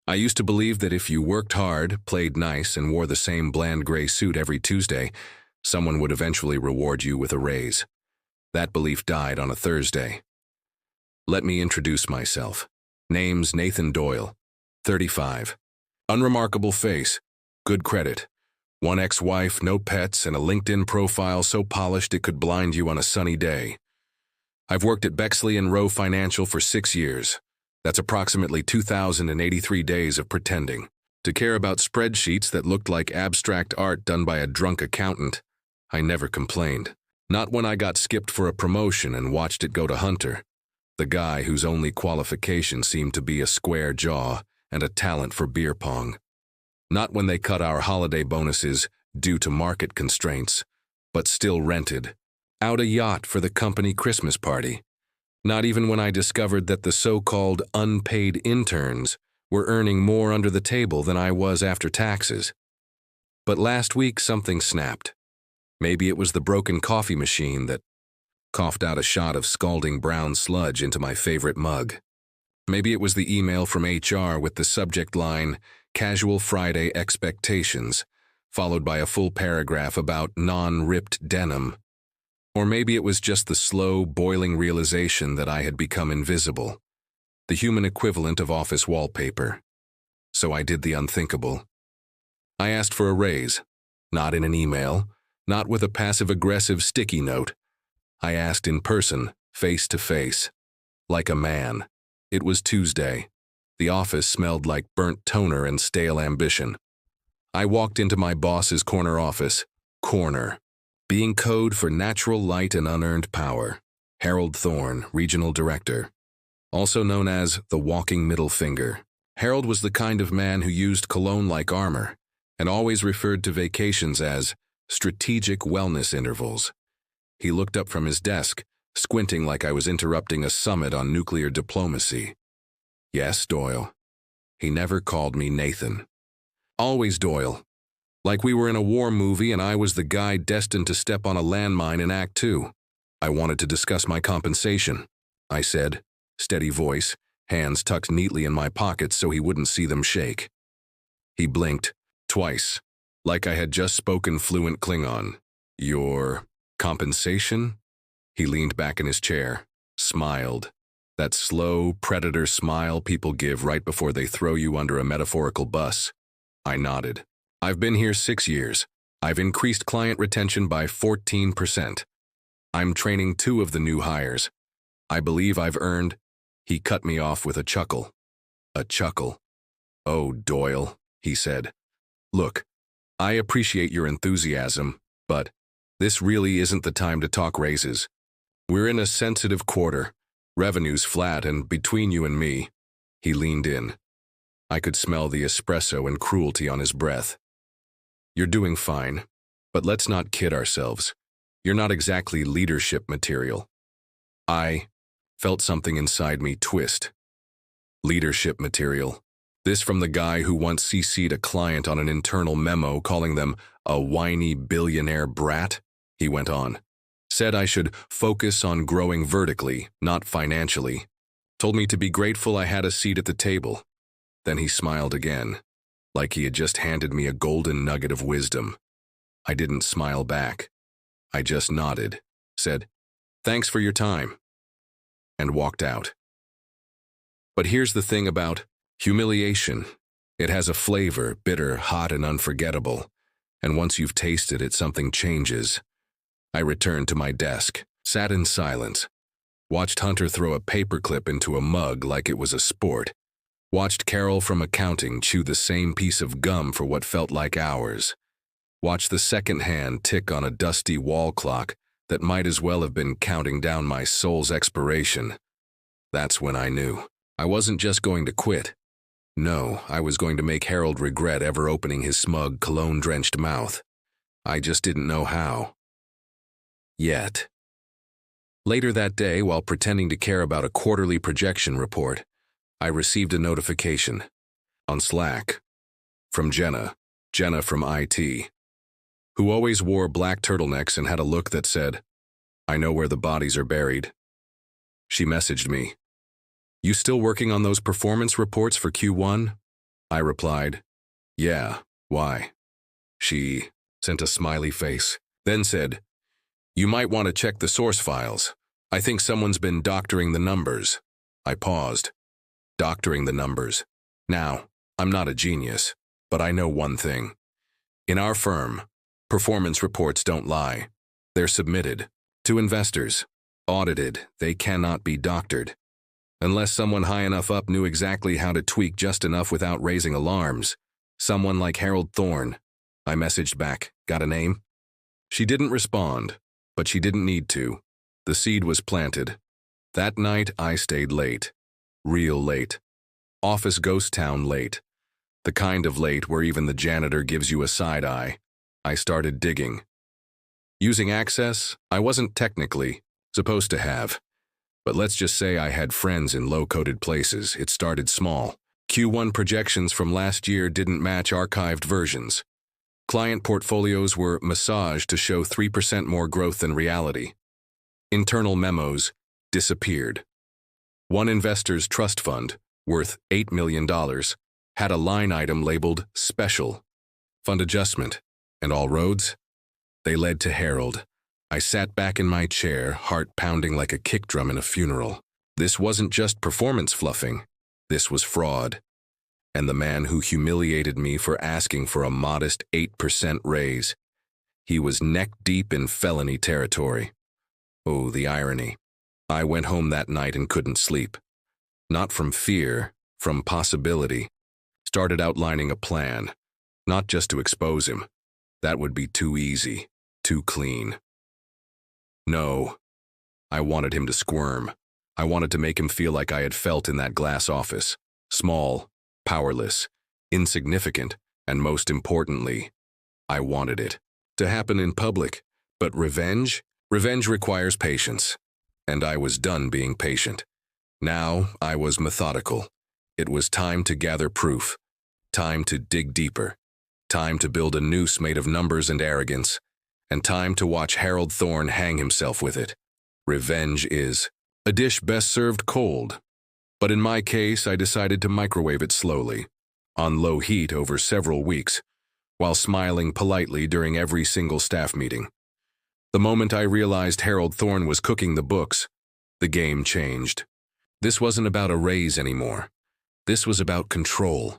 I used to believe that if you worked hard, played nice, and wore the same bland gray suit every Tuesday, someone would eventually reward you with a raise. That belief died on a Thursday. Let me introduce myself. Name's Nathan Doyle, 35. Unremarkable face, good credit. One ex-wife, no pets, and a LinkedIn profile so polished it could blind you on a sunny day. I've worked at Bexley & Rowe Financial for 6 years. That's approximately 2,083 days of pretending. To care about spreadsheets that looked like abstract art done by a drunk accountant, I never complained. Not when I got skipped for a promotion and watched it go to Hunter, the guy whose only qualification seemed to be a square jaw and a talent for beer pong. Not when they cut our holiday bonuses due to market constraints, but still rented out a yacht for the company Christmas party. Not even when I discovered that the so-called unpaid interns were earning more under the table than I was after taxes. But last week something snapped. Maybe it was the broken coffee machine that coughed out a shot of scalding brown sludge into my favorite mug. Maybe it was the email from HR with the subject line, "Casual Friday Expectations," followed by a full paragraph about non-ripped denim. Or maybe it was just the slow, boiling realization that I had become invisible, the human equivalent of office wallpaper. So I did the unthinkable. I asked for a raise, not in an email, not with a passive-aggressive sticky note. I asked in person, face to face, like a man. It was Tuesday. The office smelled like burnt toner and stale ambition. I walked into my boss's corner office, being code for natural light and unearned power. Harold Thorne, regional director, also known as the walking middle finger. Harold was the kind of man who used cologne like armor and always referred to vacations as strategic wellness intervals. He looked up from his desk, squinting like I was interrupting a summit on nuclear diplomacy. Yes, Doyle. He never called me Nathan. Always Doyle. Like we were in a war movie and I was the guy destined to step on a landmine in Act 2. I wanted to discuss my compensation, I said, steady voice, hands tucked neatly in my pockets so he wouldn't see them shake. He blinked, twice, like I had just spoken fluent Klingon. Your compensation? He leaned back in his chair, smiled. That slow, predator smile people give right before they throw you under a metaphorical bus. I nodded. I've been here 6 years. I've increased client retention by 14%. I'm training 2 of the new hires. I believe I've earned... He cut me off with a chuckle. A chuckle. Oh, Doyle, he said. Look, I appreciate your enthusiasm, but this really isn't the time to talk raises. We're in a sensitive quarter. Revenue's flat, and between you and me, he leaned in. I could smell the espresso and cruelty on his breath. You're doing fine, but let's not kid ourselves. You're not exactly leadership material. I felt something inside me twist. Leadership material. This from the guy who once CC'd a client on an internal memo calling them a whiny billionaire brat, he went on. Said I should focus on growing vertically, not financially. Told me to be grateful I had a seat at the table. Then he smiled again, like he had just handed me a golden nugget of wisdom. I didn't smile back. I just nodded, said, "Thanks for your time," and walked out. But here's the thing about humiliation. It has a flavor, bitter, hot, and unforgettable. And once you've tasted it, something changes. I returned to my desk, sat in silence, watched Hunter throw a paperclip into a mug like it was a sport, watched Carol from accounting chew the same piece of gum for what felt like hours, watched the second hand tick on a dusty wall clock that might as well have been counting down my soul's expiration. That's when I knew. I wasn't just going to quit. No, I was going to make Harold regret ever opening his smug, cologne-drenched mouth. I just didn't know how. Yet. Later that day, while pretending to care about a quarterly projection report, I received a notification on Slack from Jenna from IT, who always wore black turtlenecks and had a look that said, "I know where the bodies are buried." She messaged me, "You still working on those performance reports for Q1?" I replied, "Yeah, why?" She sent a smiley face, then said, "You might want to check the source files. I think someone's been doctoring the numbers." I paused. Doctoring the numbers. Now, I'm not a genius, but I know one thing. In our firm, performance reports don't lie. They're submitted to investors. Audited, they cannot be doctored. Unless someone high enough up knew exactly how to tweak just enough without raising alarms. Someone like Harold Thorne. I messaged back, "Got a name?" She didn't respond, but she didn't need to. The seed was planted. That night, I stayed late. Real late. Office ghost town late. The kind of late where even the janitor gives you a side eye. I started digging. Using Access, I wasn't technically supposed to have. But let's just say I had friends in low-coded places. It started small. Q1 projections from last year didn't match archived versions. Client portfolios were massaged to show 3% more growth than reality. Internal memos disappeared. One investor's trust fund, worth $8 million, had a line item labeled Special. Fund adjustment. And all roads? They led to Harold. I sat back in my chair, heart pounding like a kick drum in a funeral. This wasn't just performance fluffing. This was fraud. And the man who humiliated me for asking for a modest 8% raise. He was neck-deep in felony territory. Oh, the irony. I went home that night and couldn't sleep. Not from fear, from possibility. Started outlining a plan. Not just to expose him. That would be too easy, too clean. No. I wanted him to squirm. I wanted to make him feel like I had felt in that glass office. Small, powerless, insignificant, and most importantly, I wanted it to happen in public. But revenge? Revenge requires patience. And I was done being patient. Now I was methodical. It was time to gather proof. Time to dig deeper. Time to build a noose made of numbers and arrogance. And time to watch Harold Thorne hang himself with it. Revenge is a dish best served cold. But in my case, I decided to microwave it slowly, on low heat over several weeks, while smiling politely during every single staff meeting. The moment I realized Harold Thorne was cooking the books, the game changed. This wasn't about a raise anymore. This was about control,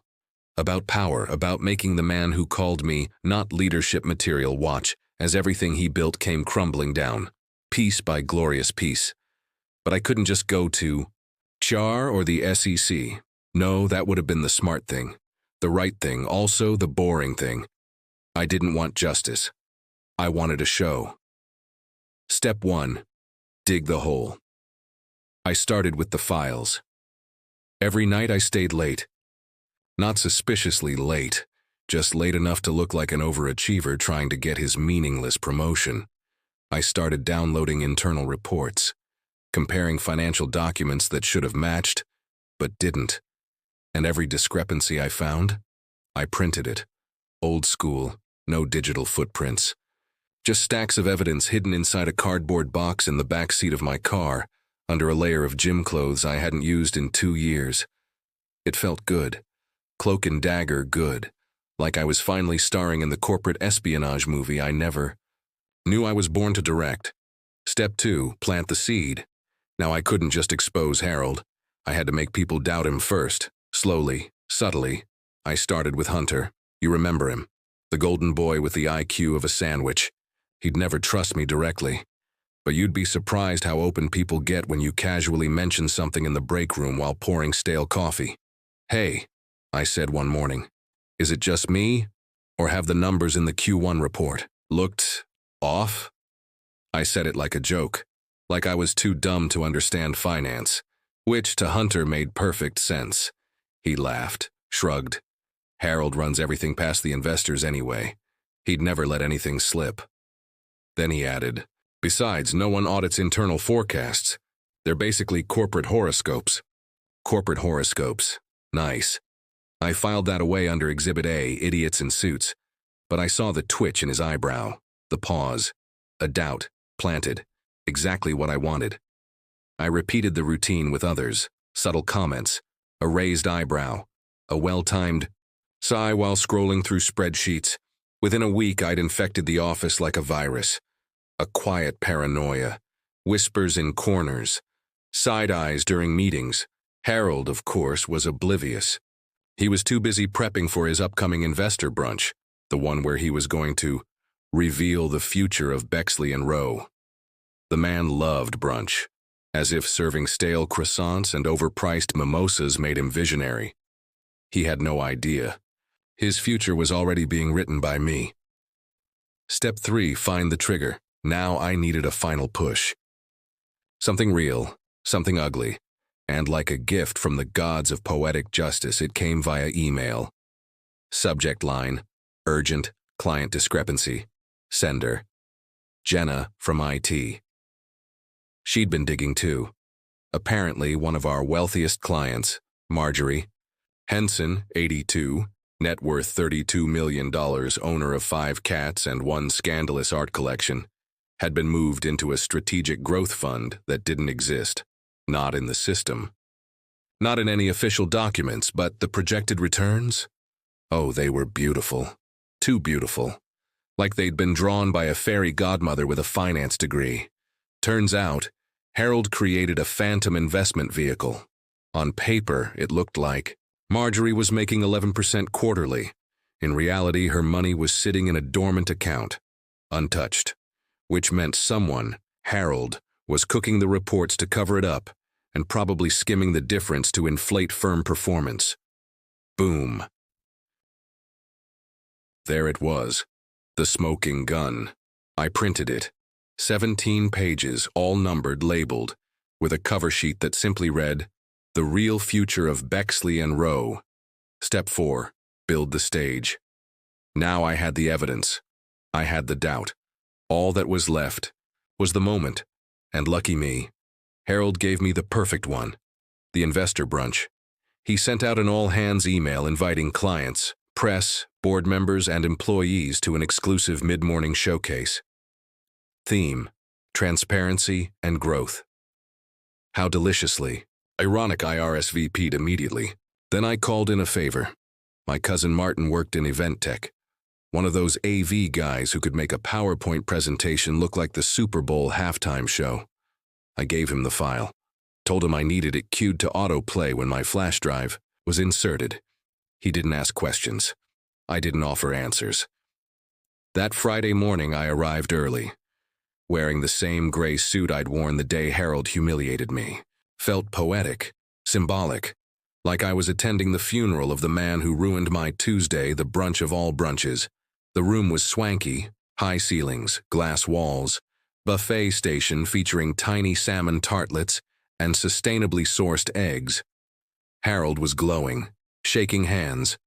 about power, about making the man who called me not leadership material watch as everything he built came crumbling down, piece by glorious piece. But I couldn't just go to HR or the SEC. No, that would have been the smart thing, the right thing, also the boring thing. I didn't want justice. I wanted a show. Step 1. Dig the hole. I started with the files. Every night I stayed late. Not suspiciously late, just late enough to look like an overachiever trying to get his meaningless promotion. I started downloading internal reports, comparing financial documents that should have matched, but didn't. And every discrepancy I found, I printed it. Old school, no digital footprints. Just stacks of evidence hidden inside a cardboard box in the back seat of my car, under a layer of gym clothes I hadn't used in 2 years. It felt good. Cloak and dagger good. Like I was finally starring in the corporate espionage movie I never knew I was born to direct. Step 2, plant the seed. Now I couldn't just expose Harold. I had to make people doubt him first. Slowly, subtly. I started with Hunter. You remember him. The golden boy with the IQ of a sandwich. He'd never trust me directly. But you'd be surprised how open people get when you casually mention something in the break room while pouring stale coffee. "Hey," I said one morning. "Is it just me, or have the numbers in the Q1 report looked off?" I said it like a joke, like I was too dumb to understand finance, which to Hunter made perfect sense. He laughed, shrugged. Harold runs everything past the investors anyway. He'd never let anything slip. Then he added, "Besides, no one audits internal forecasts. They're basically corporate horoscopes." Corporate horoscopes. Nice. I filed that away under Exhibit A, idiots in suits. But I saw the twitch in his eyebrow, the pause, a doubt, planted, exactly what I wanted. I repeated the routine with others, subtle comments, a raised eyebrow, a well-timed Sigh while scrolling through spreadsheets. Within a week, I'd infected the office like a virus. A quiet paranoia. Whispers in corners. Side eyes during meetings. Harold, of course, was oblivious. He was too busy prepping for his upcoming investor brunch, the one where he was going to reveal the future of Bexley and Rowe. The man loved brunch, as if serving stale croissants and overpriced mimosas made him visionary. He had no idea. His future was already being written by me. Step 3, find the trigger. Now I needed a final push. Something real, something ugly, and like a gift from the gods of poetic justice, it came via email. Subject line, urgent, client discrepancy. Sender, Jenna from IT. She'd been digging too. Apparently one of our wealthiest clients, Marjorie, Henson, 82, net worth $32 million, owner of 5 cats and 1 scandalous art collection, had been moved into a strategic growth fund that didn't exist, not in the system. Not in any official documents, but the projected returns? Oh, they were beautiful. Too beautiful. Like they'd been drawn by a fairy godmother with a finance degree. Turns out, Harold created a phantom investment vehicle. On paper, it looked like Marjorie was making 11% quarterly. In reality, her money was sitting in a dormant account, untouched, which meant someone, Harold, was cooking the reports to cover it up and probably skimming the difference to inflate firm performance. Boom. There it was, the smoking gun. I printed it. 17 pages, all numbered, labeled, with a cover sheet that simply read, "The Real Future of Bexley and Rowe." Step 4, build the stage. Now I had the evidence. I had the doubt. All that was left was the moment. And lucky me, Harold gave me the perfect one, the investor brunch. He sent out an all-hands email inviting clients, press, board members, and employees to an exclusive mid-morning showcase. Theme, transparency and growth. How deliciously. Ironic, I RSVP'd immediately. Then I called in a favor. My cousin Martin worked in event tech. One of those AV guys who could make a PowerPoint presentation look like the Super Bowl halftime show. I gave him the file. Told him I needed it queued to autoplay when my flash drive was inserted. He didn't ask questions. I didn't offer answers. That Friday morning I arrived early, wearing the same gray suit I'd worn the day Harold humiliated me. Felt poetic, symbolic, like I was attending the funeral of the man who ruined my Tuesday, the brunch of all brunches. The room was swanky, high ceilings, glass walls, buffet station featuring tiny salmon tartlets and sustainably sourced eggs. Harold was glowing, shaking hands,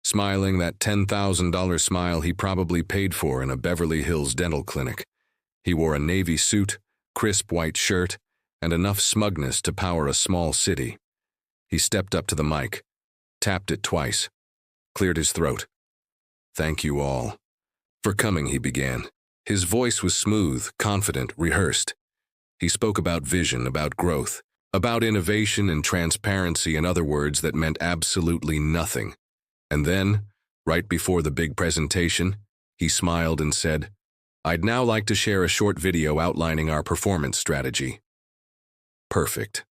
smiling that $10,000 smile he probably paid for in a Beverly Hills dental clinic. He wore a navy suit, crisp white shirt, and enough smugness to power a small city. He stepped up to the mic, tapped it twice, cleared his throat. "Thank you all for coming," he began. His voice was smooth, confident, rehearsed. He spoke about vision, about growth, about innovation and transparency, in other words that meant absolutely nothing. And then, right before the big presentation, he smiled and said, "I'd now like to share a short video outlining our performance strategy." Perfect.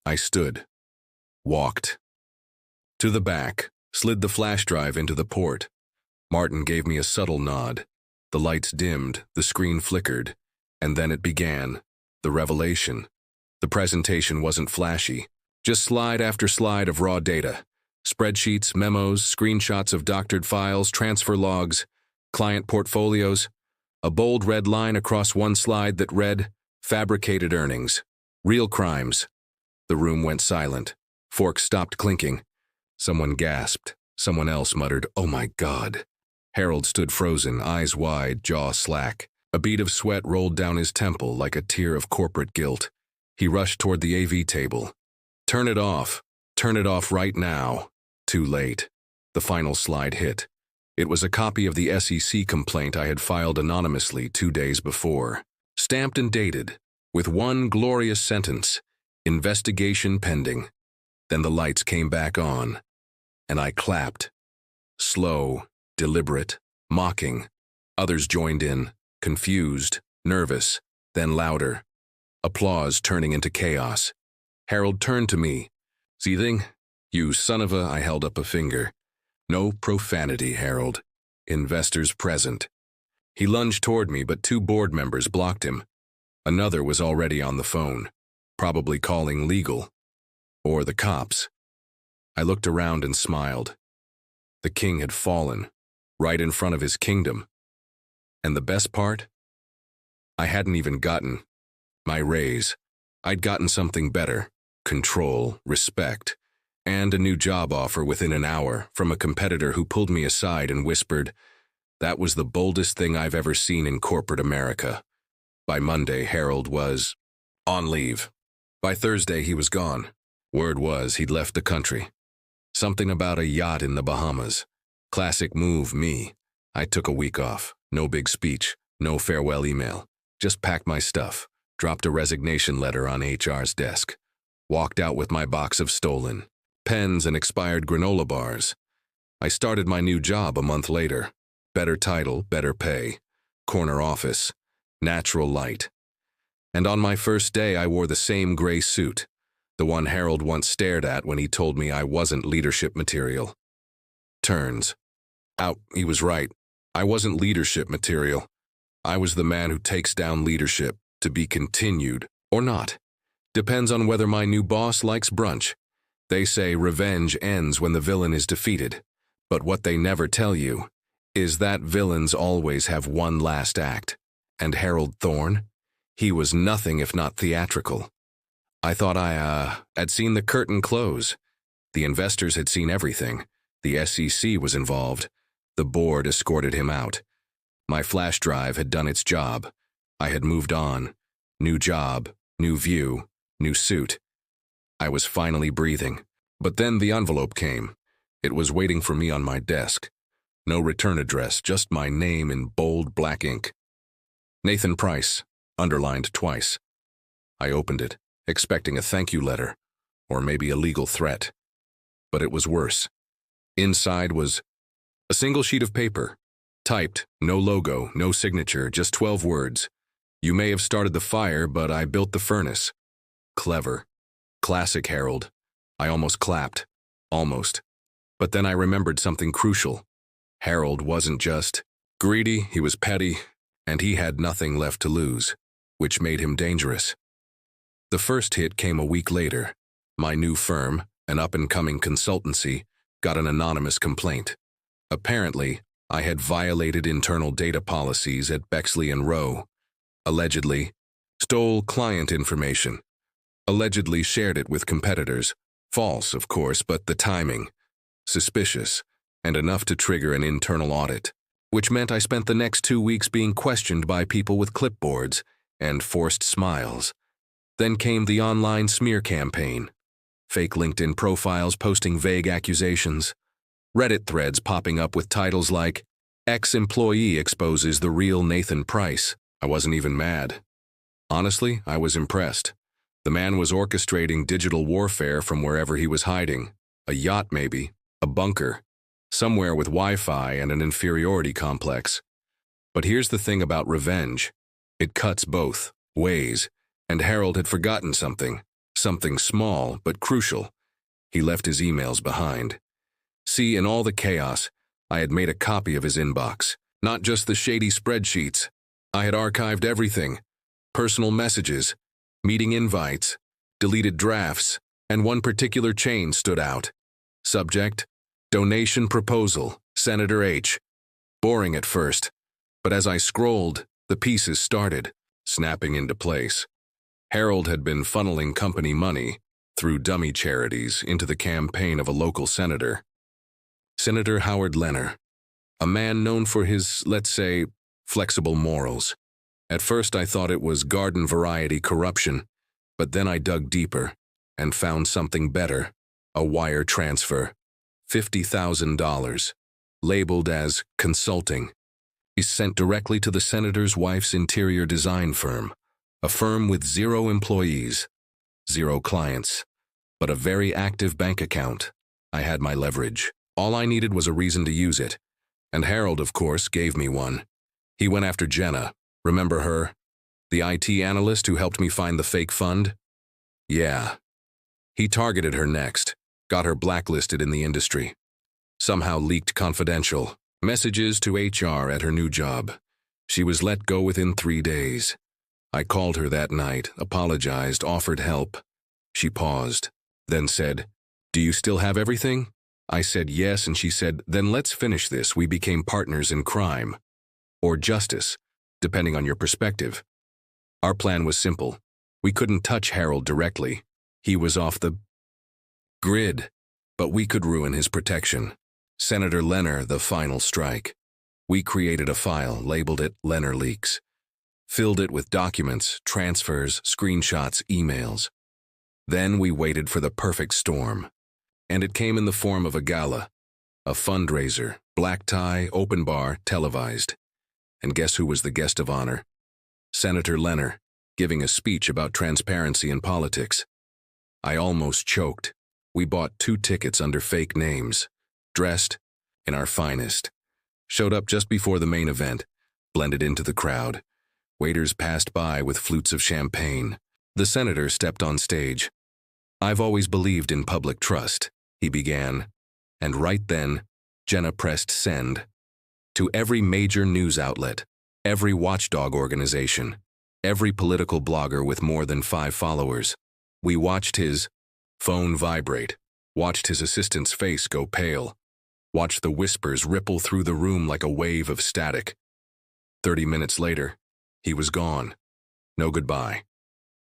I stood, walked to the back, slid the flash drive into the port. Martin gave me a subtle nod. The lights dimmed, the screen flickered, and then it began, the revelation. The presentation wasn't flashy, just slide after slide of raw data. Spreadsheets, memos, screenshots of doctored files, transfer logs, client portfolios. A bold red line across one slide that read, "Fabricated earnings. Real crimes." The room went silent. Forks stopped clinking. Someone gasped. Someone else muttered, "Oh my God." Harold stood frozen, eyes wide, jaw slack. A bead of sweat rolled down his temple like a tear of corporate guilt. He rushed toward the AV table. "Turn it off. Turn it off right now." Too late. The final slide hit. It was a copy of the SEC complaint I had filed anonymously 2 days before. Stamped and dated, with one glorious sentence, "Investigation pending." Then the lights came back on, and I clapped. Slow, deliberate, mocking. Others joined in, confused, nervous, then louder. Applause turning into chaos. Harold turned to me. "Seething? You son of a—" I held up a finger. "No profanity, Harold. Investors present." He lunged toward me, but 2 board members blocked him. Another was already on the phone, probably calling legal. Or the cops. I looked around and smiled. The king had fallen, right in front of his kingdom. And the best part? I hadn't even gotten my raise. I'd gotten something better: control, respect, and a new job offer within an hour from a competitor who pulled me aside and whispered, "That was the boldest thing I've ever seen in corporate America." By Monday, Harold was on leave. By Thursday, he was gone. Word was he'd left the country. Something about a yacht in the Bahamas. Classic move, me. I took a week off. No big speech, no farewell email. Just packed my stuff, dropped a resignation letter on HR's desk, walked out with my box of stolen pens and expired granola bars. I started my new job a month later. Better title, better pay, corner office, natural light. And on my first day, I wore the same gray suit, the one Harold once stared at when he told me I wasn't leadership material. Turns out he was right. I wasn't leadership material. I was the man who takes down leadership, to be continued, or not. Depends on whether my new boss likes brunch. They say revenge ends when the villain is defeated. But what they never tell you is that villains always have one last act. And Harold Thorne? He was nothing if not theatrical. I thought I had seen the curtain close. The investors had seen everything. The SEC was involved. The board escorted him out. My flash drive had done its job. I had moved on. New job, new view, new suit. I was finally breathing. But then the envelope came. It was waiting for me on my desk. No return address, just my name in bold black ink. Nathan Price, underlined twice. I opened it, expecting a thank you letter, or maybe a legal threat. But it was worse. Inside was a single sheet of paper, typed, no logo, no signature, just 12 words. "You may have started the fire, but I built the furnace." Clever. Classic Harold. I almost clapped. Almost. But then I remembered something crucial. Harold wasn't just greedy, he was petty, and he had nothing left to lose, which made him dangerous. The first hit came a week later. My new firm, an up-and-coming consultancy, got an anonymous complaint. Apparently, I had violated internal data policies at Bexley & Rowe. Allegedly, stole client information. Allegedly shared it with competitors. False, of course, but the timing. Suspicious, and enough to trigger an internal audit, which meant I spent the next 2 weeks being questioned by people with clipboards and forced smiles. Then came the online smear campaign. Fake LinkedIn profiles posting vague accusations. Reddit threads popping up with titles like, "Ex-employee exposes the real Nathan Price." I wasn't even mad. Honestly, I was impressed. The man was orchestrating digital warfare from wherever he was hiding. A yacht maybe, a bunker, somewhere with Wi-Fi and an inferiority complex. But here's the thing about revenge. It cuts both ways, and Harold had forgotten something small but crucial. He left his emails behind. See, in all the chaos, I had made a copy of his inbox, not just the shady spreadsheets. I had archived everything: personal messages, meeting invites, deleted drafts, and one particular chain stood out. Subject: donation proposal, Senator H. Boring at first, but as I scrolled, the pieces started snapping into place. Harold had been funneling company money through dummy charities into the campaign of a local senator. Senator Howard Lenner, a man known for his, let's say, flexible morals. At first I thought it was garden variety corruption, but then I dug deeper and found something better: a wire transfer. $50,000, labeled as consulting, is sent directly to the senator's wife's interior design firm, a firm with 0 employees, 0 clients, but a very active bank account. I had my leverage. All I needed was a reason to use it. And Harold, of course, gave me one. He went after Jenna. Remember her? The IT analyst who helped me find the fake fund? Yeah. He targeted her next, got her blacklisted in the industry. Somehow leaked confidential messages to HR at her new job. She was let go within 3 days. I called her that night, apologized, offered help. She paused, then said, "Do you still have everything?" I said yes, and she said, "Then let's finish this." We became partners in crime. Or justice, depending on your perspective. Our plan was simple. We couldn't touch Harold directly. He was off the grid, but we could ruin his protection. Senator Leonard, the final strike. We created a file, labeled it Leonard Leaks. Filled it with documents, transfers, screenshots, emails. Then we waited for the perfect storm. And it came in the form of a gala. A fundraiser, black tie, open bar, televised. And guess who was the guest of honor? Senator Leonard, giving a speech about transparency in politics. I almost choked. We bought 2 tickets under fake names. Dressed in our finest. Showed up just before the main event, blended into the crowd. Waiters passed by with flutes of champagne. The senator stepped on stage. "I've always believed in public trust," he began. And right then, Jenna pressed send. To every major news outlet, every watchdog organization, every political blogger with more than 5 followers. We watched his phone vibrate, watched his assistant's face go pale, watched the whispers ripple through the room like a wave of static. 30 minutes later, he was gone. No goodbye.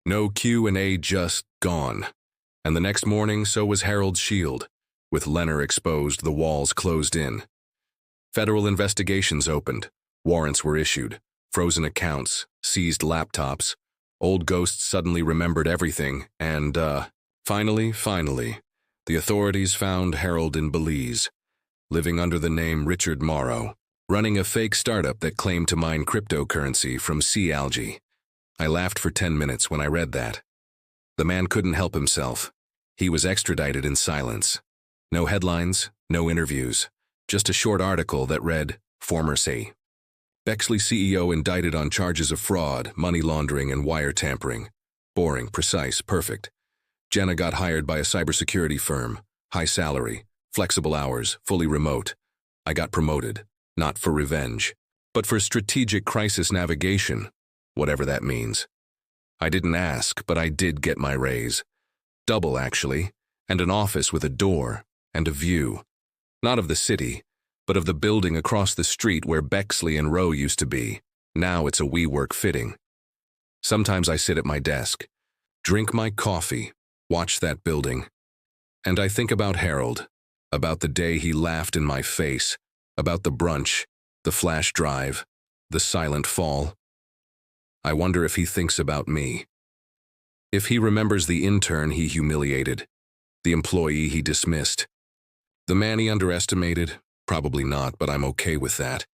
No Q&A, just gone. And the next morning, so was Harold's shield. With Leonard exposed, the walls closed in. Federal investigations opened. Warrants were issued. Frozen accounts, seized laptops. Old ghosts suddenly remembered everything, and, finally, the authorities found Harold in Belize, living under the name Richard Morrow, running a fake startup that claimed to mine cryptocurrency from sea algae. I laughed for 10 minutes when I read that. The man couldn't help himself. He was extradited in silence. No headlines, no interviews, just a short article that read, "Former C. Bexley CEO indicted on charges of fraud, money laundering, and wire tampering." Boring, precise, perfect. Jenna got hired by a cybersecurity firm. High salary, flexible hours, fully remote. I got promoted, not for revenge, but for strategic crisis navigation, whatever that means. I didn't ask, but I did get my raise. Double, actually, and an office with a door and a view. Not of the city, but of the building across the street where Bexley and Rowe used to be. Now it's a WeWork fitting. Sometimes I sit at my desk, drink my coffee, watch that building, and I think about Harold, about the day he laughed in my face, about the brunch, the flash drive, the silent fall. I wonder if he thinks about me. If he remembers the intern he humiliated, the employee he dismissed, the man he underestimated. Probably not, but I'm okay with that,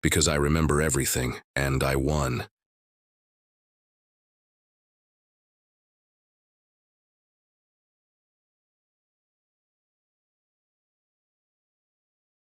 because I remember everything, and I won.